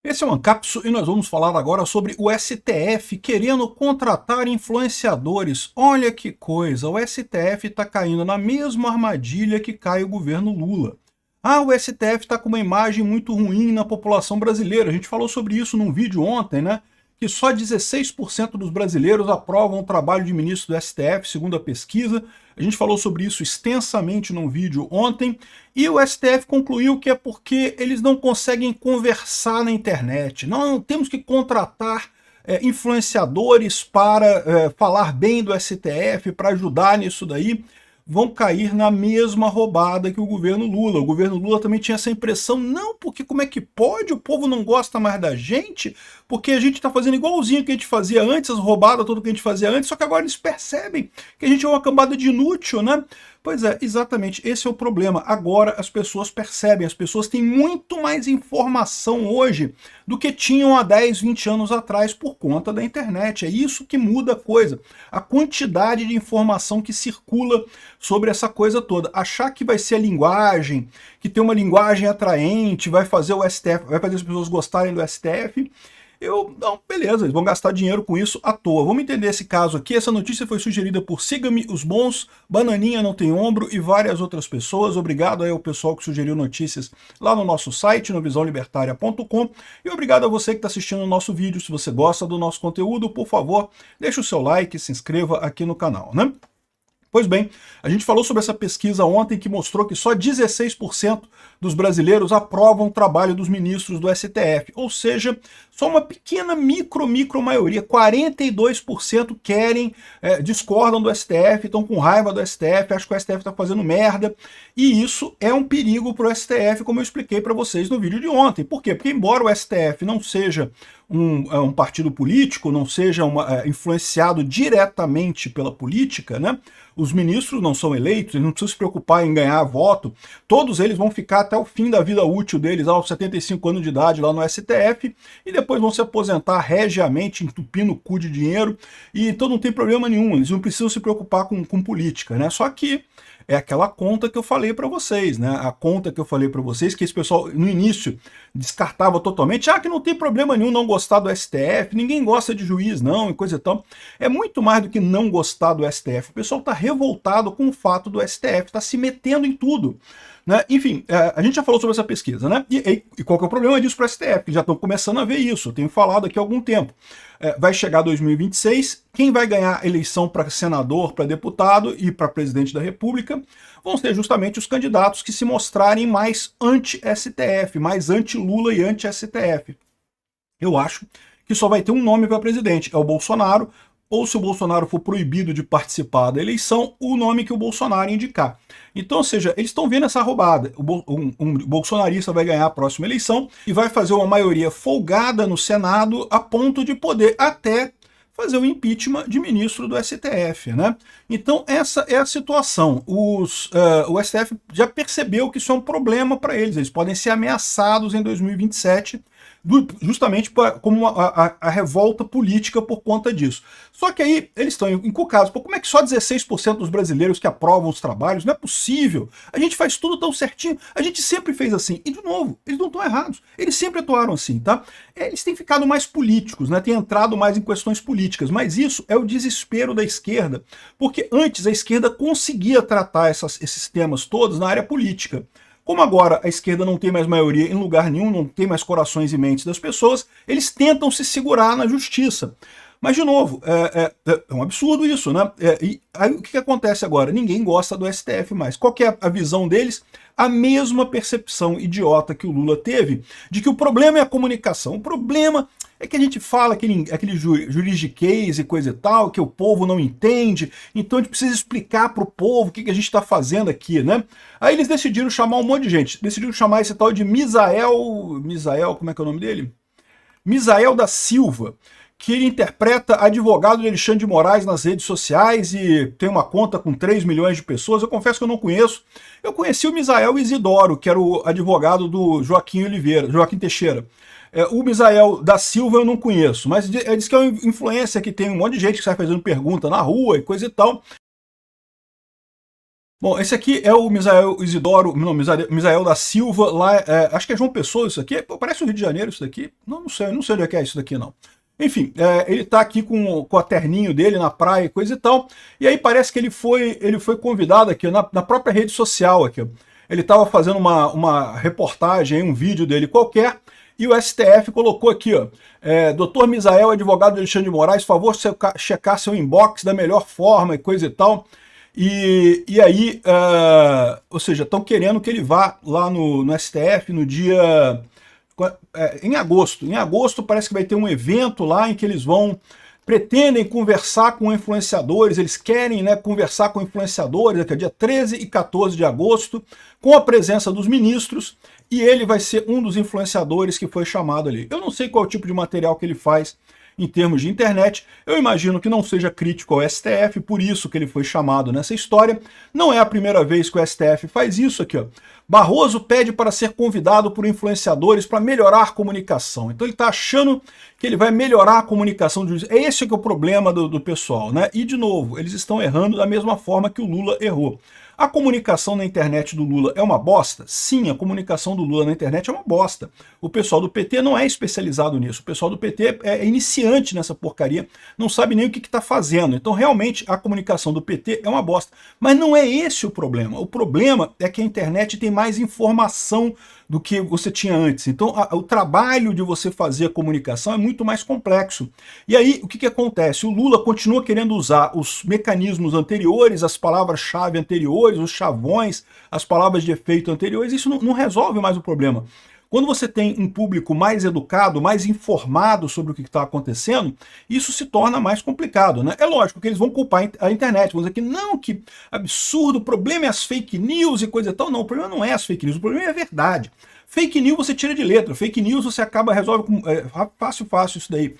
Esse é o Ancapsu e nós vamos falar agora sobre o STF querendo contratar influenciadores. Olha que coisa, o STF está caindo na mesma armadilha que cai o governo Lula. Ah, o STF está com uma imagem muito ruim na população brasileira. A gente falou sobre isso num vídeo ontem, né? Que só 16% dos brasileiros aprovam o trabalho de ministro do STF, segundo a pesquisa. A gente falou sobre isso extensamente num vídeo ontem, e o STF concluiu que é porque eles não conseguem conversar na internet. Não temos que contratar influenciadores para falar bem do STF, para ajudar nisso daí. Vão cair na mesma roubada que o governo Lula. O governo Lula também tinha essa impressão, não, porque como é que pode? O povo não gosta mais da gente, porque a gente está fazendo igualzinho que a gente fazia antes, as roubadas, tudo que a gente fazia antes, só que agora eles percebem que a gente é uma cambada de inútil, né? Pois é, exatamente, esse é o problema. Agora as pessoas percebem, as pessoas têm muito mais informação hoje do que tinham há 10, 20 anos atrás por conta da internet. É isso que muda a coisa. A quantidade de informação que circula sobre essa coisa toda. Achar que vai ser a linguagem, que tem uma linguagem atraente, vai fazer o STF, vai fazer as pessoas gostarem do STF, não, beleza, eles vão gastar dinheiro com isso à toa. Vamos entender esse caso aqui. Essa notícia foi sugerida por Siga-me os Bons, Bananinha Não Tem Ombro e várias outras pessoas. Obrigado aí ao pessoal que sugeriu notícias lá no nosso site, no visãolibertaria.com. E obrigado a você que está assistindo o nosso vídeo. Se você gosta do nosso conteúdo, por favor, deixe o seu like e se inscreva aqui no canal, né? Pois bem, a gente falou sobre essa pesquisa ontem que mostrou que só 16% dos brasileiros aprovam o trabalho dos ministros do STF, ou seja, só uma pequena micro maioria, 42% querem, discordam do STF, estão com raiva do STF, acham que o STF está fazendo merda, e isso é um perigo para o STF, como eu expliquei para vocês no vídeo de ontem. Por quê? Porque embora o STF não seja um partido político, não seja influenciado diretamente pela política, né? Os ministros não são eleitos, eles não precisam se preocupar em ganhar voto, todos eles vão ficar até o fim da vida útil deles, aos 75 anos de idade lá no STF, e depois vão se aposentar regiamente, entupindo o cu de dinheiro, e então não tem problema nenhum, eles não precisam se preocupar com política, né? Só que é aquela conta que eu falei para vocês, né? A conta que eu falei para vocês, que esse pessoal no início descartava totalmente, que não tem problema nenhum não gostar do STF, ninguém gosta de juiz não, e coisa e tal. É muito mais do que não gostar do STF, o pessoal está revoltado com o fato do STF, está se metendo em tudo. Né? Enfim, a gente já falou sobre essa pesquisa, né? E qual que é o problema disso para o STF? Que já estão começando a ver isso, eu tenho falado aqui há algum tempo. Vai chegar 2026, quem vai ganhar a eleição para senador, para deputado e para presidente da República vão ser justamente os candidatos que se mostrarem mais anti-STF, mais anti-Lula e anti-STF. Eu acho que só vai ter um nome para presidente, é o Bolsonaro, ou se o Bolsonaro for proibido de participar da eleição, o nome que o Bolsonaro indicar. Então, ou seja, eles estão vendo essa roubada. Um bolsonarista vai ganhar a próxima eleição e vai fazer uma maioria folgada no Senado a ponto de poder até fazer o impeachment de ministro do STF, né? Então essa é a situação. O STF já percebeu que isso é um problema para eles podem ser ameaçados em 2027 justamente como a revolta política por conta disso. Só que aí eles estão encucados. Como é que só 16% dos brasileiros que aprovam os trabalhos? Não é possível. A gente faz tudo tão certinho. A gente sempre fez assim. E, de novo, eles não estão errados. Eles sempre atuaram assim, tá? Eles têm ficado mais políticos, né? Têm entrado mais em questões políticas. Mas isso é o desespero da esquerda. Porque antes a esquerda conseguia tratar esses temas todos na área política. Como agora a esquerda não tem mais maioria em lugar nenhum, não tem mais corações e mentes das pessoas, eles tentam se segurar na justiça. Mas, de novo, é um absurdo isso, né? E aí, o que acontece agora? Ninguém gosta do STF mais. Qual que é a visão deles? A mesma percepção idiota que o Lula teve de que o problema é a comunicação. O problema é que a gente fala aquele juridiquês e coisa e tal, que o povo não entende, então a gente precisa explicar para o povo o que a gente está fazendo aqui, né? Aí eles decidiram chamar um monte de gente, decidiram chamar esse tal de Misael, como é que é o nome dele? Misael da Silva, que ele interpreta advogado de Alexandre de Moraes nas redes sociais e tem uma conta com 3 milhões de pessoas. Eu confesso que eu não conheço. Eu conheci o Misael Isidoro, que era o advogado do Joaquim Teixeira. O Misael da Silva eu não conheço, mas ele diz que é uma influência que tem um monte de gente que sai fazendo pergunta na rua e coisa e tal. Bom, esse aqui é o Misael Isidoro, não, Misael da Silva, lá, acho que é João Pessoa isso aqui, pô, parece o Rio de Janeiro isso daqui, não sei onde é que é isso daqui não. Enfim, ele tá aqui com a terninho dele na praia e coisa e tal, e aí parece que ele foi convidado aqui na própria rede social aqui. Ele estava fazendo uma reportagem, um vídeo dele qualquer, e o STF colocou aqui, ó, Dr. Misael, advogado de Alexandre de Moraes, por favor, checar seu inbox da melhor forma e coisa e tal. E aí, ou seja, estão querendo que ele vá lá no STF no dia... em agosto. Em agosto parece que vai ter um evento lá em que eles pretendem conversar com influenciadores, eles querem, né, conversar com influenciadores, que é dia 13 e 14 de agosto, com a presença dos ministros, e ele vai ser um dos influenciadores que foi chamado ali. Eu não sei qual é o tipo de material que ele faz em termos de internet, eu imagino que não seja crítico ao STF, por isso que ele foi chamado nessa história. Não é a primeira vez que o STF faz isso aqui, ó. Barroso pede para ser convidado por influenciadores para melhorar a comunicação. Então ele está achando que ele vai melhorar a comunicação do juiz. É esse que é o problema do pessoal, né? E, de novo, eles estão errando da mesma forma que o Lula errou. A comunicação na internet do Lula é uma bosta? Sim, a comunicação do Lula na internet é uma bosta. O pessoal do PT não é especializado nisso. O pessoal do PT é iniciante nessa porcaria, não sabe nem o que está fazendo. Então, realmente, a comunicação do PT é uma bosta. Mas não é esse o problema. O problema é que a internet tem mais informação do que você tinha antes. Então, o trabalho de você fazer a comunicação é muito mais complexo. E aí, o que acontece? O Lula continua querendo usar os mecanismos anteriores, as palavras-chave anteriores, os chavões, as palavras de efeito anteriores. Isso não resolve mais o problema. Quando você tem um público mais educado, mais informado sobre o que está acontecendo, isso se torna mais complicado, né? É lógico que eles vão culpar a internet, vão dizer que não, que absurdo, o problema é as fake news e coisa e tal. Não, o problema não é as fake news, o problema é a verdade. Fake news você tira de letra, fake news você resolve com, fácil isso daí.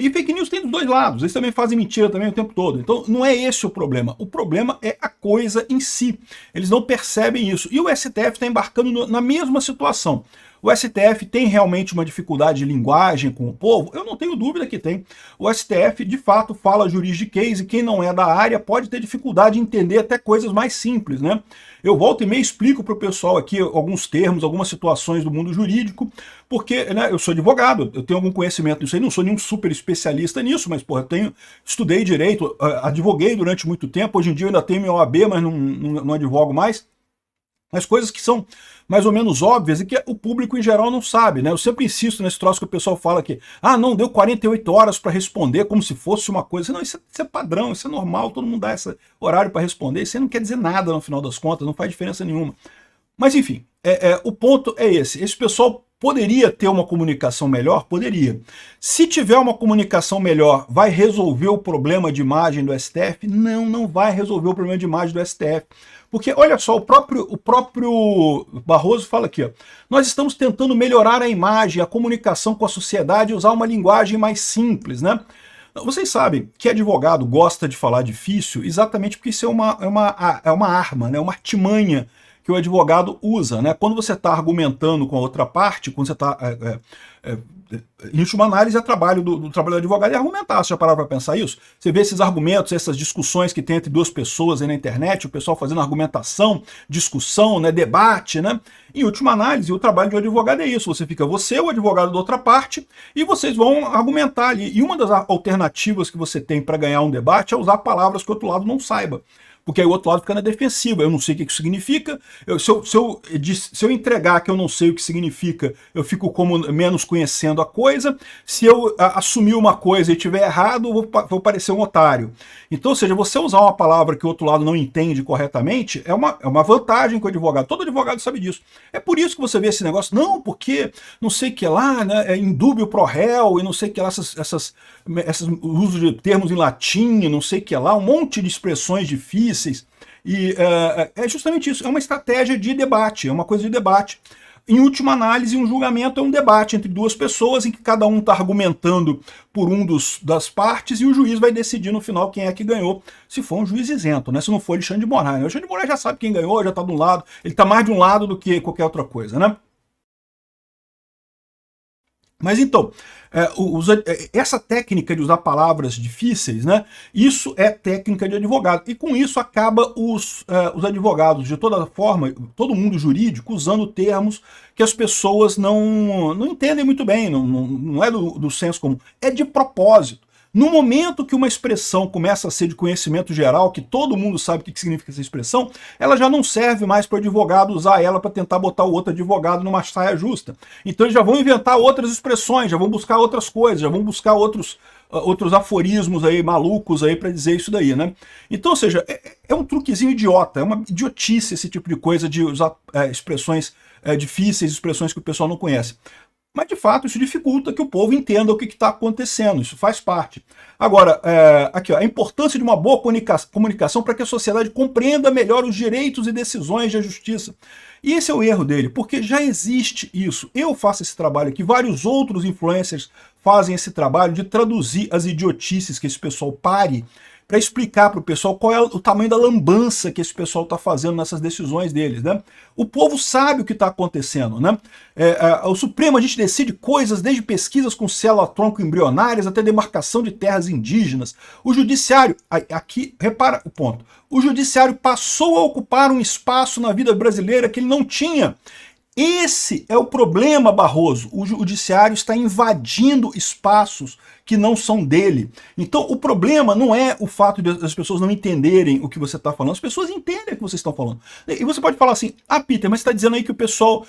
E fake news tem dos dois lados, eles também fazem mentira também o tempo todo. Então não é esse o problema é a coisa em si. Eles não percebem isso. E o STF está embarcando na mesma situação. O STF tem realmente uma dificuldade de linguagem com o povo? Eu não tenho dúvida que tem. O STF, de fato, fala juridiquês e quem não é da área pode ter dificuldade de entender até coisas mais simples, né? Eu volto e meio explico para o pessoal aqui alguns termos, algumas situações do mundo jurídico, porque, né, eu sou advogado, eu tenho algum conhecimento nisso aí, não sou nenhum super especialista nisso, mas, porra, estudei direito, advoguei durante muito tempo, hoje em dia eu ainda tenho meu OAB, mas não advogo mais. Mas coisas que são mais ou menos óbvias e que o público em geral não sabe, né? Eu sempre insisto nesse troço que o pessoal fala que não, deu 48 horas para responder como se fosse uma coisa. Não, isso é padrão, isso é normal, todo mundo dá esse horário para responder, isso aí não quer dizer nada no final das contas, não faz diferença nenhuma. Mas enfim, o ponto é esse. Esse pessoal poderia ter uma comunicação melhor? Poderia. Se tiver uma comunicação melhor, vai resolver o problema de imagem do STF? Não, não vai resolver o problema de imagem do STF. Porque, olha só, o próprio Barroso fala aqui, ó, nós estamos tentando melhorar a imagem, a comunicação com a sociedade e usar uma linguagem mais simples, né? Vocês sabem que advogado gosta de falar difícil exatamente porque isso é uma arma, né? Uma artimanha que o advogado usa, né? Quando você está argumentando com a outra parte, quando você está... em última análise, é trabalho do trabalho do advogado é argumentar. Você já parou para pensar isso? Você vê esses argumentos, essas discussões que tem entre duas pessoas aí na internet, o pessoal fazendo argumentação, discussão, né, debate, né? Em última análise, o trabalho de um advogado é isso. Você, o advogado da outra parte, e vocês vão argumentar ali. E uma das alternativas que você tem para ganhar um debate é usar palavras que o outro lado não saiba. Porque aí o outro lado fica na defensiva, eu não sei o que isso significa, se eu entregar que eu não sei o que significa, eu fico como menos conhecendo a coisa, se eu assumir uma coisa e tiver errado, vou parecer um otário. Então, ou seja, você usar uma palavra que o outro lado não entende corretamente, é uma vantagem com o advogado, todo advogado sabe disso. É por isso que você vê esse negócio, não, porque não sei o que lá, né, é indúbio pro réu, e não sei o que lá, esses usos de termos em latim, não sei o que lá, um monte de expressões difíceis. E é justamente isso, é uma estratégia de debate, é uma coisa de debate. Em última análise, um julgamento é um debate entre duas pessoas em que cada um está argumentando por das partes e o juiz vai decidir no final quem é que ganhou, se for um juiz isento, né? Se não for Alexandre de Moraes. O Alexandre de Moraes já sabe quem ganhou, já está de um lado, ele está mais de um lado do que qualquer outra coisa, né? Mas então, essa técnica de usar palavras difíceis, né, isso é técnica de advogado. E com isso acaba os advogados, de toda forma, todo mundo jurídico, usando termos que as pessoas não entendem muito bem, não é do senso comum, é de propósito. No momento que uma expressão começa a ser de conhecimento geral, que todo mundo sabe o que significa essa expressão, ela já não serve mais para o advogado usar ela para tentar botar o outro advogado numa saia justa. Então eles já vão inventar outras expressões, já vão buscar outras coisas, já vão buscar outros aforismos aí, malucos aí para dizer isso daí, né? Então, ou seja, é um truquezinho idiota, é uma idiotice esse tipo de coisa de usar expressões difíceis, expressões que o pessoal não conhece. Mas, de fato, isso dificulta que o povo entenda o que está acontecendo, isso faz parte. Agora, aqui, ó, a importância de uma boa comunicação para que a sociedade compreenda melhor os direitos e decisões da justiça. E esse é o erro dele, porque já existe isso. Eu faço esse trabalho aqui, vários outros influencers fazem esse trabalho de traduzir as idiotices que esse pessoal pare, para explicar para o pessoal qual é o tamanho da lambança que esse pessoal está fazendo nessas decisões deles, né? O povo sabe o que está acontecendo, né? O Supremo, a gente decide coisas desde pesquisas com célula-tronco embrionárias até demarcação de terras indígenas. O judiciário, aqui, repara o ponto, o judiciário passou a ocupar um espaço na vida brasileira que ele não tinha. Esse é o problema, Barroso. O judiciário está invadindo espaços que não são dele. Então, o problema não é o fato de as pessoas não entenderem o que você está falando. As pessoas entendem o que vocês estão falando. E você pode falar assim, Peter, mas você está dizendo aí que o pessoal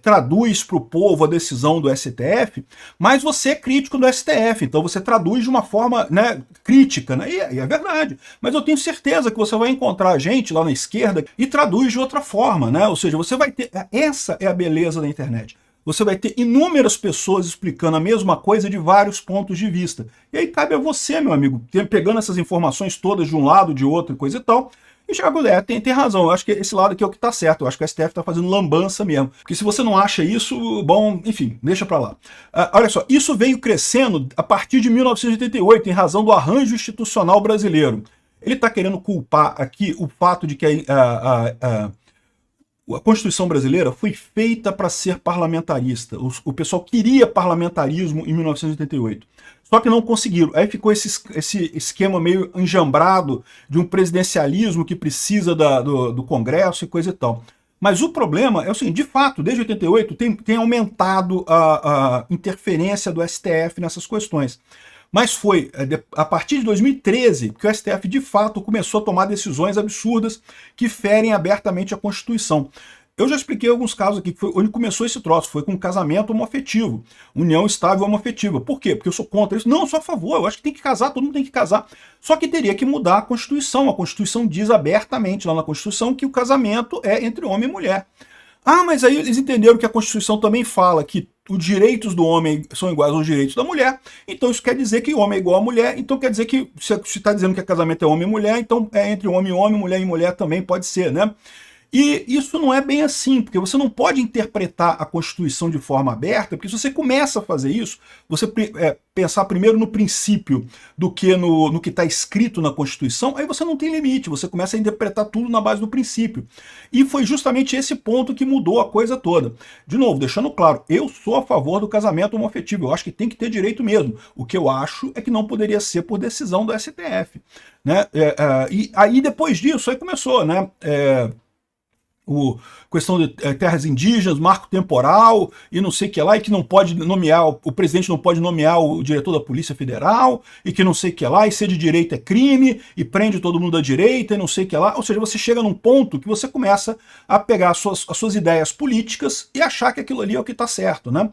traduz para o povo a decisão do STF, mas você é crítico do STF, então você traduz de uma forma, né, crítica, né? E é verdade. Mas eu tenho certeza que você vai encontrar gente lá na esquerda e traduz de outra forma, né? Ou seja, você vai ter... Essa é a beleza da internet. Você vai ter inúmeras pessoas explicando a mesma coisa de vários pontos de vista. E aí cabe a você, meu amigo, pegando essas informações todas de um lado, de outro e coisa e tal, e chegar com ideia, tem razão, eu acho que esse lado aqui é o que está certo, eu acho que o STF está fazendo lambança mesmo. Porque se você não acha isso, bom, enfim, deixa para lá. Olha só, isso veio crescendo a partir de 1988, em razão do arranjo institucional brasileiro. Ele está querendo culpar aqui o fato de que a Constituição brasileira foi feita para ser parlamentarista. O pessoal queria parlamentarismo em 1988. Só que não conseguiram. Aí ficou esse esquema meio enjambrado de um presidencialismo que precisa do Congresso e coisa e tal. Mas o problema é o seguinte, de fato, desde 88 tem aumentado a interferência do STF nessas questões. Mas foi a partir de 2013 que o STF, de fato, começou a tomar decisões absurdas que ferem abertamente a Constituição. Eu já expliquei alguns casos aqui, que foi onde começou esse troço, foi com casamento homoafetivo, união estável homoafetiva. Por quê? Porque eu sou contra isso. Não, eu sou a favor, eu acho que tem que casar, todo mundo tem que casar. Só que teria que mudar a Constituição. A Constituição diz abertamente lá na Constituição que o casamento é entre homem e mulher. Mas aí eles entenderam que a Constituição também fala que os direitos do homem são iguais aos direitos da mulher, então isso quer dizer que o homem é igual à mulher, então quer dizer que se está dizendo que casamento é homem e mulher, então é entre homem e homem, mulher e mulher também pode ser, né? E isso não é bem assim, porque você não pode interpretar a Constituição de forma aberta, porque se você começa a fazer isso, você pensar primeiro no princípio do que no que está escrito na Constituição, aí você não tem limite, você começa a interpretar tudo na base do princípio. E foi justamente esse ponto que mudou a coisa toda. De novo, deixando claro, eu sou a favor do casamento homoafetivo, eu acho que tem que ter direito mesmo. O que eu acho é que não poderia ser por decisão do STF. Né? E aí depois disso, aí começou, né? Questão de terras indígenas, marco temporal e não sei o que lá, e que não pode nomear, o presidente não pode nomear o diretor da Polícia Federal, e que não sei o que lá, e ser de direita é crime, e prende todo mundo da direita, e não sei o que lá. Ou seja, você chega num ponto que você começa a pegar as suas ideias políticas e achar que aquilo ali é o que está certo, né?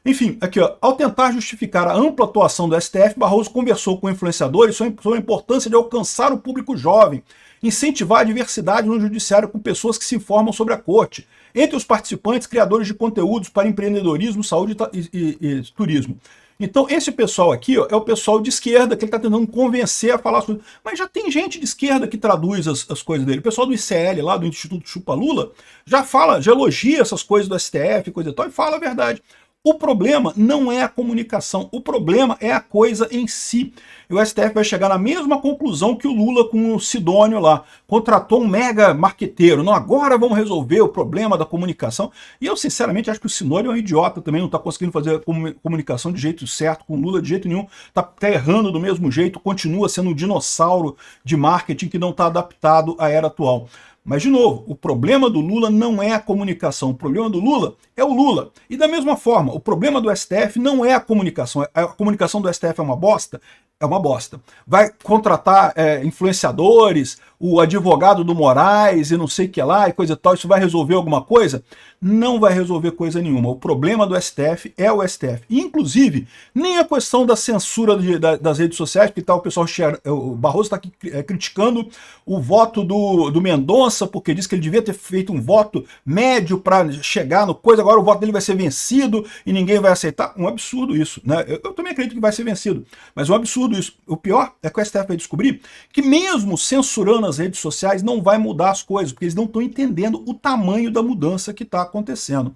Enfim, aqui ó, ao tentar justificar a ampla atuação do STF, Barroso conversou com influenciadores sobre a importância de alcançar o público jovem, incentivar a diversidade no judiciário com pessoas que se informam sobre a corte. Entre os participantes, criadores de conteúdos para empreendedorismo, saúde e turismo. Então esse pessoal aqui ó, é o pessoal de esquerda que ele está tentando convencer a falar sobre... Mas já tem gente de esquerda que traduz as coisas dele. O pessoal do ICL lá, do Instituto Chupa Lula, já fala, já elogia essas coisas do STF, coisa e tal, e fala a verdade. O problema não é a comunicação, o problema é a coisa em si. E o STF vai chegar na mesma conclusão que o Lula com o Sidônio lá. Contratou um mega marqueteiro. Não, agora vamos resolver o problema da comunicação. E eu, sinceramente, acho que o Sidônio é um idiota também, não está conseguindo fazer a comunicação de jeito certo com o Lula de jeito nenhum. Está errando do mesmo jeito, continua sendo um dinossauro de marketing que não está adaptado à era atual. Mas, de novo, o problema do Lula não é a comunicação, o problema do Lula é o Lula. E da mesma forma, o problema do STF não é a comunicação do STF é uma bosta? É uma bosta. Vai contratar influenciadores, o advogado do Moraes e não sei o que lá e coisa e tal, isso vai resolver alguma coisa? Não vai resolver coisa nenhuma. O problema do STF é o STF. E, inclusive, nem a questão da censura das redes sociais, porque tá, o pessoal, o Barroso está criticando o voto do Mendonça, porque diz que ele devia ter feito um voto médio para chegar no coisa, agora o voto dele vai ser vencido e ninguém vai aceitar. Um absurdo isso, né? Eu também acredito que vai ser vencido, mas é um absurdo isso. O pior é que o STF vai descobrir que mesmo censurando as redes sociais não vai mudar as coisas, porque eles não estão entendendo o tamanho da mudança que está acontecendo.